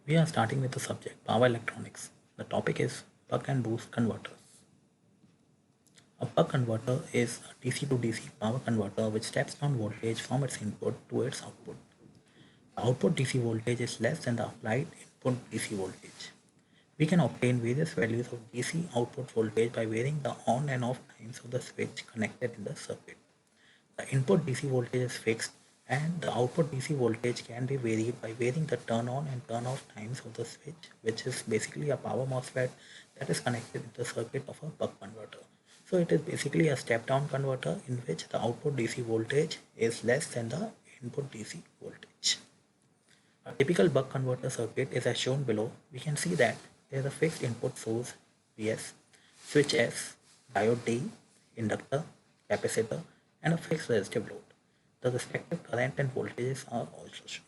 We are starting with the subject power electronics. The topic is buck and boost converters. A buck converter is a DC to DC power converter which steps down voltage from its input to its output. The output DC voltage is less than the applied input DC voltage. We can obtain various values of DC output voltage by varying the on and off times of the switch connected in the circuit. The input DC voltage is fixed and the output DC voltage can be varied by varying the turn on and turn off times of the switch, which is basically a power MOSFET that is connected in the circuit of a buck converter. So it is basically a step down converter in which the output DC voltage is less than the input DC voltage. A typical buck converter circuit is as shown below. We can see that there is a fixed input source Vs, switch S, diode D, inductor, capacitor, and a fixed resistive load. The respective current and voltages are also shown.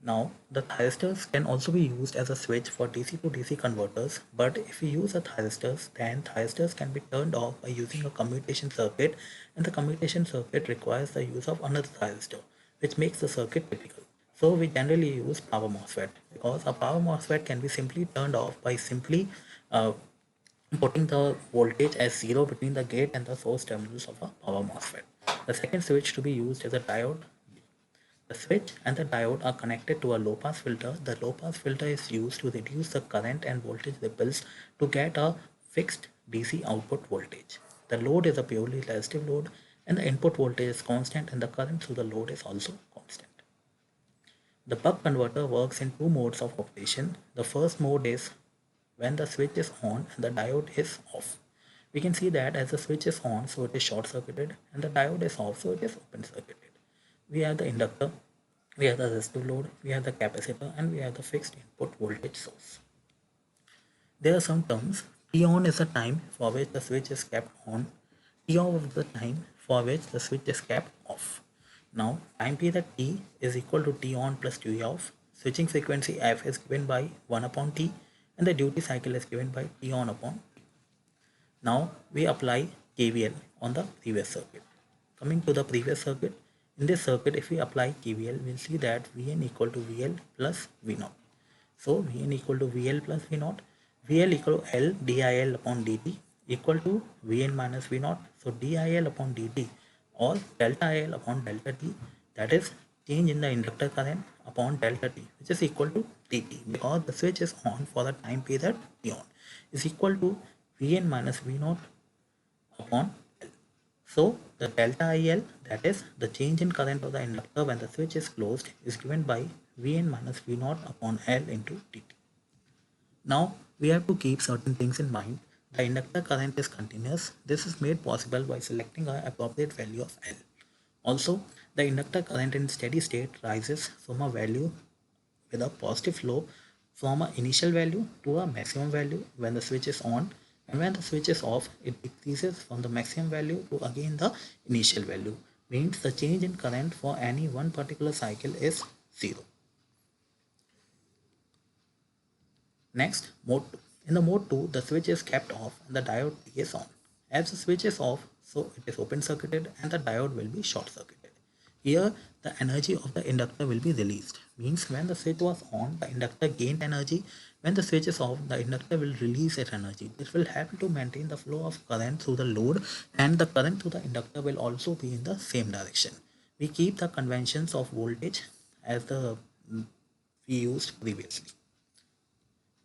Now, the thyristors can also be used as a switch for DC to DC converters, but if we use a thyristors, then thyristors can be turned off by using a commutation circuit, and the commutation circuit requires the use of another thyristor, which makes the circuit typical. So we generally use power MOSFET because a power MOSFET can be simply turned off by simply putting the voltage as 0 between the gate and the source terminals of a power MOSFET. The second switch to be used is a diode. The switch and the diode are connected to a low pass filter. The low pass filter is used to reduce the current and voltage ripples to get a fixed DC output voltage. The load is a purely resistive load and the input voltage is constant and the current through the load is also constant. The buck converter works in two modes of operation. The first mode is when the switch is on and the diode is off. We can see that as the switch is on, so it is short circuited, and the diode is off, so it is open circuited. We have the inductor, we have the resistive load, we have the capacitor, and we have the fixed input voltage source. There are some terms. T on is the time for which the switch is kept on. T off is the time for which the switch is kept off. Now, time period T is equal to T on plus T off. Switching frequency F is given by 1 upon T, and the duty cycle is given by T on upon T. Now we apply KVL on the previous circuit. Coming to the previous circuit, in this circuit if we apply KVL, we'll see that Vn equal to VL plus V0. So Vn equal to VL plus V0, VL equal to L DIL upon dt equal to Vn minus V0. So DIL upon dt or delta IL upon delta T, that is change in the inductor current upon delta T, which is equal to dt because the switch is on for the time period T on, is equal to Vn minus V0 upon L. So the delta IL, that is the change in current of the inductor when the switch is closed, is given by Vn minus V0 upon L into dt. Now we have to keep certain things in mind. The inductor current is continuous. This is made possible by selecting an appropriate value of L. Also, the inductor current in steady state rises from a value with a positive flow from an initial value to a maximum value when the switch is on, and when the switch is off, it decreases from the maximum value to again the initial value. Means the change in current for any one particular cycle is 0. Next, mode 2. In the mode 2, the switch is kept off and the diode T is on. As the switch is off, so it is open circuited and the diode will be short circuited. Here, the energy of the inductor will be released. Means when the switch was on, the inductor gained energy. When the switch is off, the inductor will release its energy. This will help to maintain the flow of current through the load, and the current through the inductor will also be in the same direction. We keep the conventions of voltage as we used previously.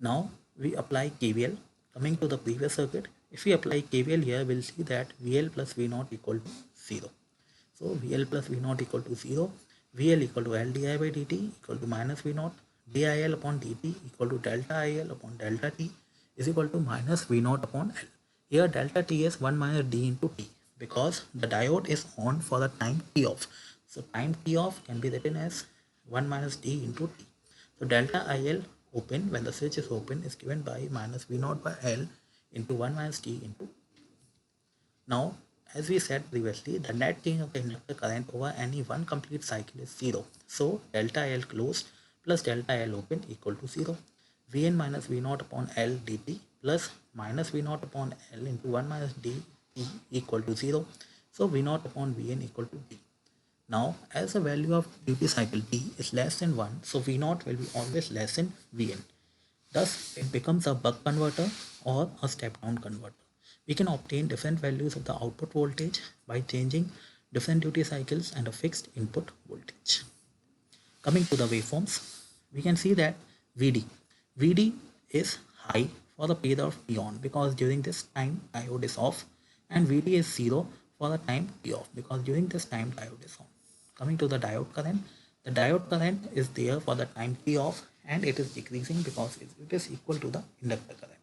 Now we apply KVL. Coming to the previous circuit, if we apply KVL here, we'll see that VL plus V0 equal to 0. So VL plus V0 equal to 0, VL equal to L di by dt equal to minus V0, DIL upon dt equal to delta IL upon delta T is equal to minus V0 upon L. Here delta T is 1 minus D into T because the diode is on for the time T off. So time T off can be written as 1 minus D into T. So delta IL open when the switch is open is given by minus V0 by L into 1 minus T into T. Now, as we said previously, the net change of the inductor current over any one complete cycle is 0. So delta L closed plus delta L open equal to 0. Vn minus V0 upon L dt plus minus V0 upon L into 1 minus dt equal to 0. So V0 upon Vn equal to D. Now, as the value of duty cycle T is less than 1, so V naught will be always less than Vn. Thus, it becomes a buck converter or a step-down converter. We can obtain different values of the output voltage by changing different duty cycles and a fixed input voltage. Coming to the waveforms, we can see that VD is high for the period of T on because during this time diode is off, and VD is 0 for the time T off because during this time diode is on. Coming to the diode current is there for the time T off and it is decreasing because it is equal to the inductor current.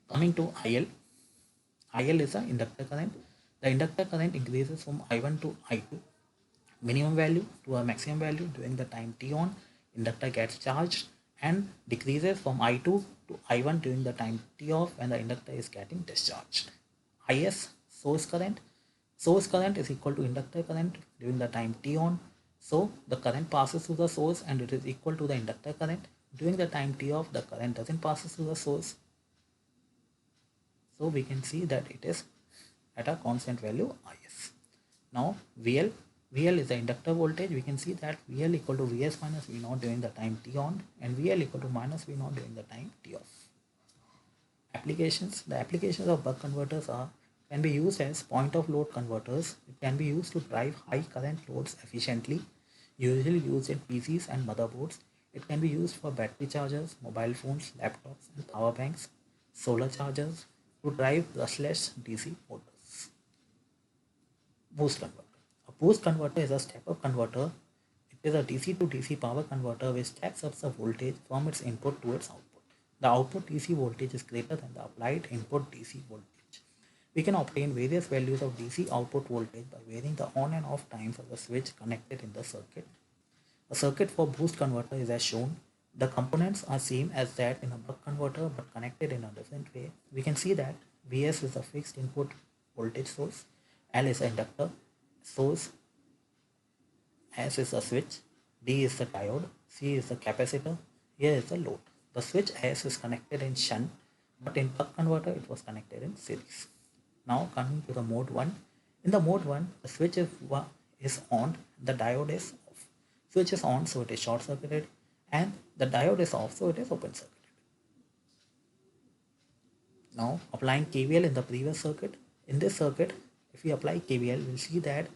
Coming to IL is the inductor current. The inductor current increases from I1 to I2 minimum value to a maximum value during the time T on. Inductor gets charged and decreases from I2 to I1 during the time T off when the inductor is getting discharged. IS source current. Source current is equal to inductor current during the time T on. So the current passes through the source and it is equal to the inductor current. During the time T off, the current doesn't pass through the source. So we can see that it is at a constant value IS. Now VL is the inductor voltage. We can see that VL equal to Vs minus V naught during the time T on and VL equal to minus V naught during the time T off. Applications. The applications of buck converters can be used as point of load converters. It can be used to drive high current loads efficiently, usually used in PCs and motherboards. It can be used for battery chargers, mobile phones, laptops and power banks, solar chargers, to drive brushless DC motors. Boost converter. A boost converter is a step-up converter. It is a DC to DC power converter which stacks up the voltage from its input to its output. The output DC voltage is greater than the applied input DC voltage. We can obtain various values of DC output voltage by varying the on and off times of the switch connected in the circuit. A circuit for boost converter is as shown. The components are same as that in a buck converter but connected in a different way. We can see that Vs is a fixed input voltage source, L is an inductor source, S is a switch, D is the diode, C is the capacitor, here is the load. The switch S is connected in shunt, but in buck converter it was connected in series. Now coming to the mode 1. In the mode 1, the switch is on, the diode is off. Switch is on, so it is short circuited, and the diode is off, so it is open circuited. Now applying KVL in the previous circuit. In this circuit, if we apply KVL, we'll see that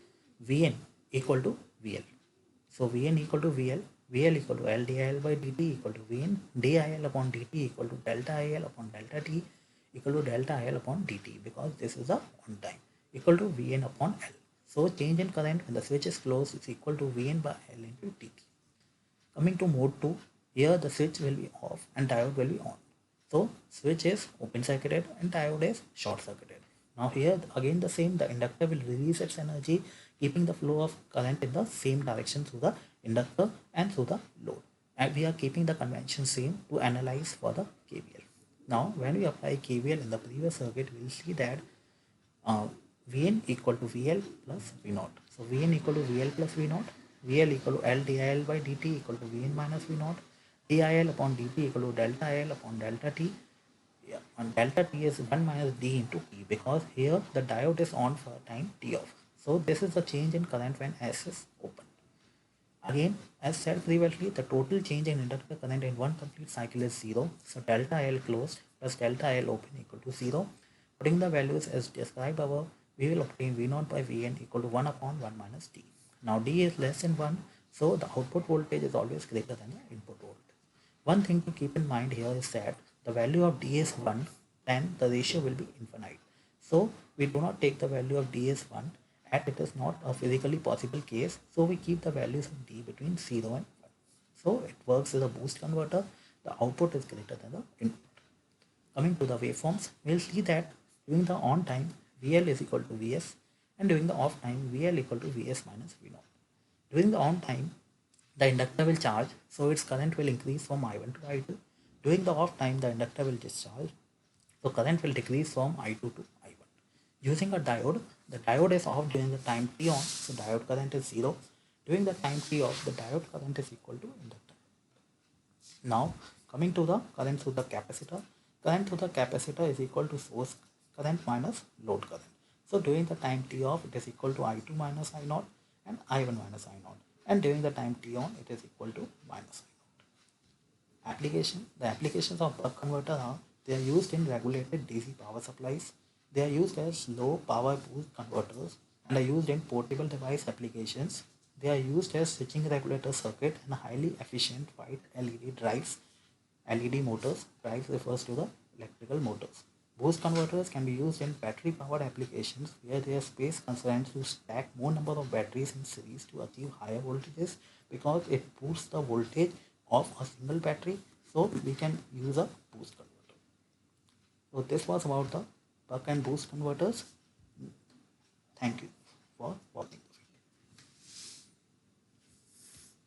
Vn equal to VL. So Vn equal to VL, VL equal to L dIL by dt equal to Vn, dIL upon dt equal to delta IL upon delta t equal to delta IL upon dt because this is a on time equal to Vn upon L. So change in current when the switch is closed is equal to Vn by L into dt. Coming to mode 2, here the switch will be off and diode will be on. So switch is open circuited and diode is short circuited. Now here again the same, the inductor will release its energy keeping the flow of current in the same direction through the inductor and through the load. And we are keeping the convention same to analyze for the KVL. Now when we apply KVL in the previous circuit, we will see that Vn equal to VL plus V naught. So Vn equal to VL plus V naught, VL equal to L dIL by dt equal to Vn minus V naught, dIL upon dt equal to delta IL upon delta t. Yeah, and delta t is 1 minus d into t because here the diode is on for time t off. So this is the change in current when S is open. Again, as said previously, the total change in inductor current in one complete cycle is 0. So delta L closed plus delta L open equal to 0. Putting the values as described above, we will obtain V naught by Vn equal to 1 upon 1 minus d. Now d is less than 1, so the output voltage is always greater than the input voltage. One thing to keep in mind here is that the value of d is 1, then the ratio will be infinite. So we do not take the value of d is 1 as it is not a physically possible case. So we keep the values of d between 0 and 1. So it works as a boost converter. The output is greater than the input. Coming to the waveforms, we'll see that during the on time, VL is equal to Vs and during the off time, VL equal to Vs minus V naught. During the on time, the inductor will charge, so its current will increase from I1 to I2. During the off time, the inductor will discharge, so current will decrease from I2 to I1. Using a diode, the diode is off during the time T on, so diode current is 0. During the time T off, the diode current is equal to inductor. Now, coming to the current through the capacitor. Current through the capacitor is equal to source current minus load current. So during the time T off, it is equal to I2 minus I0. and I1 minus I0. And during the time t on, it is equal to minus I0. The applications of buck converter are, they are used in regulated DC power supplies. They are used as low power boost converters and are used in portable device applications. They are used as switching regulator circuit and highly efficient white LED drives. LED motors, drives refers to the electrical motors. Boost converters can be used in battery powered applications where there is space constraints to stack more number of batteries in series to achieve higher voltages, because it boosts the voltage of a single battery, so we can use a boost converter. So this was about the buck and boost converters. Thank you for watching.